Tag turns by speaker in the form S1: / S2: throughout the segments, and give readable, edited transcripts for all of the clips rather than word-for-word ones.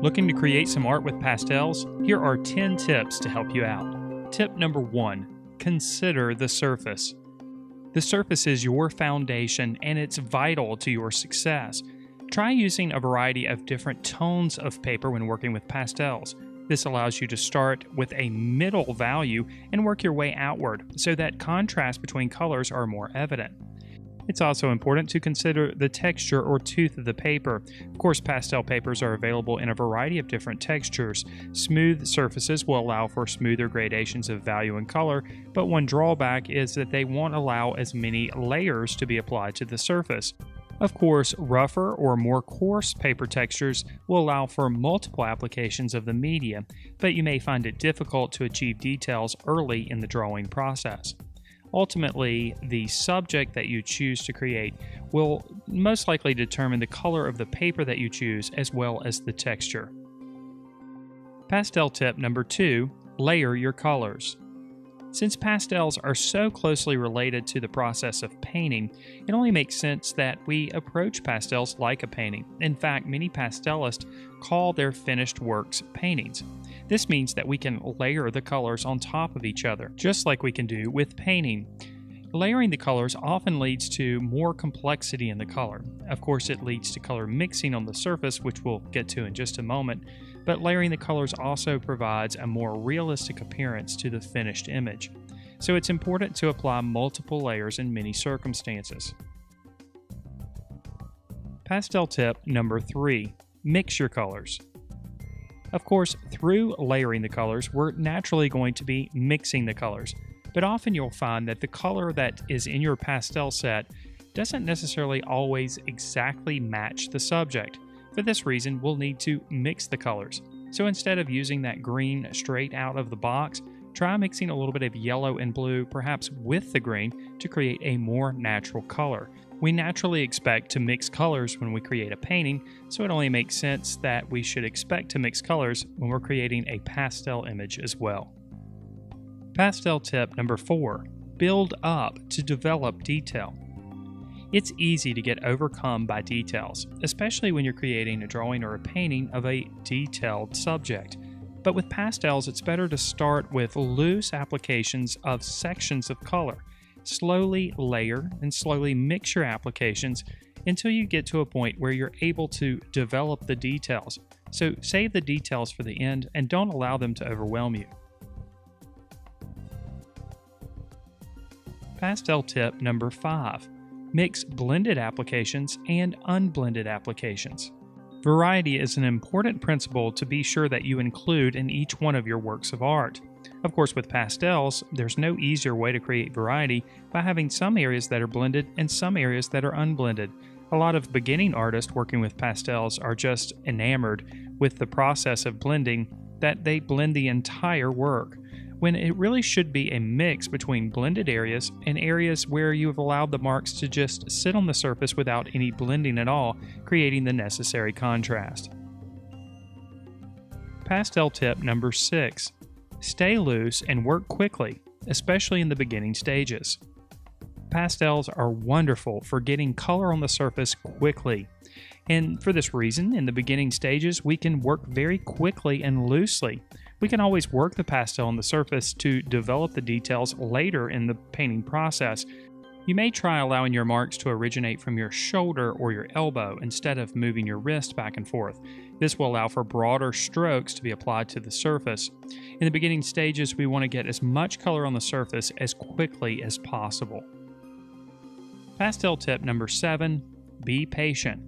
S1: Looking to create some art with pastels? Here are 10 tips to help you out. Tip number 1, consider the surface. The surface is your foundation and it's vital to your success. Try using a variety of different tones of paper when working with pastels. This allows you to start with a middle value and work your way outward so that contrast between colors are more evident. It's also important to consider the texture or tooth of the paper. Of course, pastel papers are available in a variety of different textures. Smooth surfaces will allow for smoother gradations of value and color, but one drawback is that they won't allow as many layers to be applied to the surface. Of course, rougher or more coarse paper textures will allow for multiple applications of the media, but you may find it difficult to achieve details early in the drawing process. Ultimately, the subject that you choose to create will most likely determine the color of the paper that you choose as well as the texture. Pastel tip number 2, layer your colors. Since pastels are so closely related to the process of painting, it only makes sense that we approach pastels like a painting. In fact, many pastelists call their finished works paintings. This means that we can layer the colors on top of each other, just like we can do with painting. Layering the colors often leads to more complexity in the color. Of course, it leads to color mixing on the surface, which we'll get to in just a moment, but layering the colors also provides a more realistic appearance to the finished image. So it's important to apply multiple layers in many circumstances. Pastel tip number 3, mix your colors. Of course, through layering the colors, we're naturally going to be mixing the colors, but often you'll find that the color that is in your pastel set doesn't necessarily always exactly match the subject. For this reason, we'll need to mix the colors. So instead of using that green straight out of the box, try mixing a little bit of yellow and blue, perhaps with the green, to create a more natural color. We naturally expect to mix colors when we create a painting, so it only makes sense that we should expect to mix colors when we're creating a pastel image as well. Pastel tip number 4, build up to develop detail. It's easy to get overcome by details, especially when you're creating a drawing or a painting of a detailed subject. But with pastels, it's better to start with loose applications of sections of color. Slowly layer and slowly mix your applications until you get to a point where you're able to develop the details. So save the details for the end and don't allow them to overwhelm you. Pastel tip number 5, mix blended applications and unblended applications. Variety is an important principle to be sure that you include in each one of your works of art. Of course, with pastels, there's no easier way to create variety by having some areas that are blended and some areas that are unblended. A lot of beginning artists working with pastels are just enamored with the process of blending that they blend the entire work, when it really should be a mix between blended areas and areas where you have allowed the marks to just sit on the surface without any blending at all, creating the necessary contrast. Pastel tip number 6, stay loose and work quickly, especially in the beginning stages. Pastels are wonderful for getting color on the surface quickly. And for this reason, in the beginning stages, we can work very quickly and loosely. We can always work the pastel on the surface to develop the details later in the painting process. You may try allowing your marks to originate from your shoulder or your elbow instead of moving your wrist back and forth. This will allow for broader strokes to be applied to the surface. In the beginning stages, we want to get as much color on the surface as quickly as possible. Pastel tip number 7, be patient.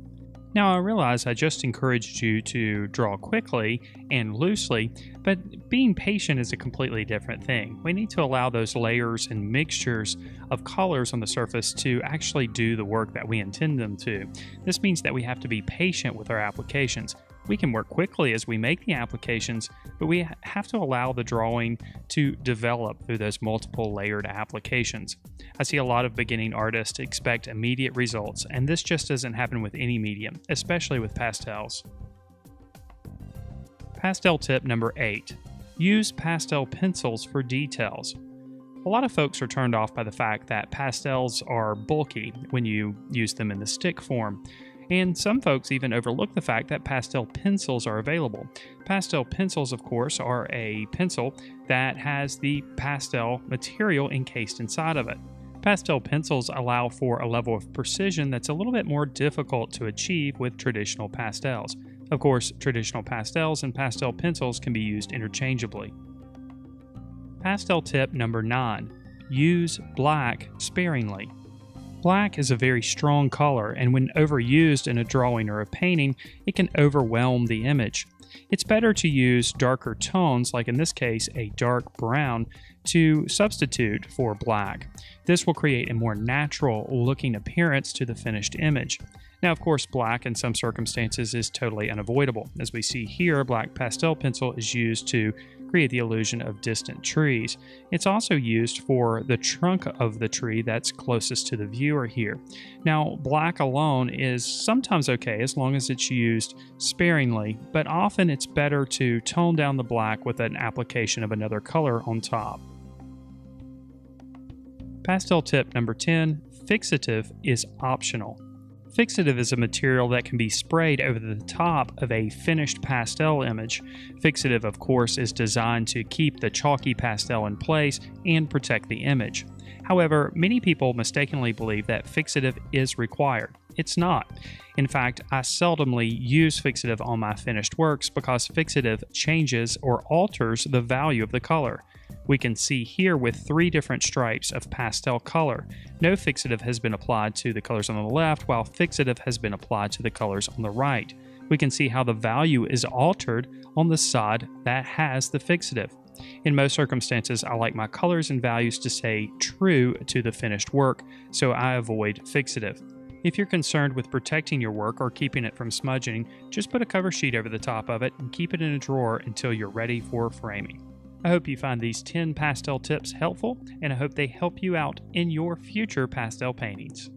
S1: Now, I realize I just encouraged you to draw quickly and loosely, but being patient is a completely different thing. We need to allow those layers and mixtures of colors on the surface to actually do the work that we intend them to. This means that we have to be patient with our applications. We can work quickly as we make the applications, but we have to allow the drawing to develop through those multiple layered applications. I see a lot of beginning artists expect immediate results, and this just doesn't happen with any medium, especially with pastels. Pastel tip number 8, use pastel pencils for details. A lot of folks are turned off by the fact that pastels are bulky when you use them in the stick form. And some folks even overlook the fact that pastel pencils are available. Pastel pencils, of course, are a pencil that has the pastel material encased inside of it. Pastel pencils allow for a level of precision that's a little bit more difficult to achieve with traditional pastels. Of course, traditional pastels and pastel pencils can be used interchangeably. Pastel tip number 9. Use black sparingly. Black is a very strong color, and when overused in a drawing or a painting, it can overwhelm the image. It's better to use darker tones, like in this case a dark brown, to substitute for black. This will create a more natural looking appearance to the finished image. Now, of course, black in some circumstances is totally unavoidable. As we see here, black pastel pencil is used to create the illusion of distant trees. It's also used for the trunk of the tree that's closest to the viewer here. Now, black alone is sometimes okay as long as it's used sparingly, but often it's better to tone down the black with an application of another color on top. Pastel tip number 10, fixative is optional. Fixative is a material that can be sprayed over the top of a finished pastel image. Fixative, of course, is designed to keep the chalky pastel in place and protect the image. However, many people mistakenly believe that fixative is required. It's not. In fact, I seldomly use fixative on my finished works because fixative changes or alters the value of the color. We can see here with 3 different stripes of pastel color. No fixative has been applied to the colors on the left, while fixative has been applied to the colors on the right. We can see how the value is altered on the side that has the fixative. In most circumstances, I like my colors and values to stay true to the finished work, so I avoid fixative. If you're concerned with protecting your work or keeping it from smudging, just put a cover sheet over the top of it and keep it in a drawer until you're ready for framing. I hope you find these 10 pastel tips helpful, and I hope they help you out in your future pastel paintings.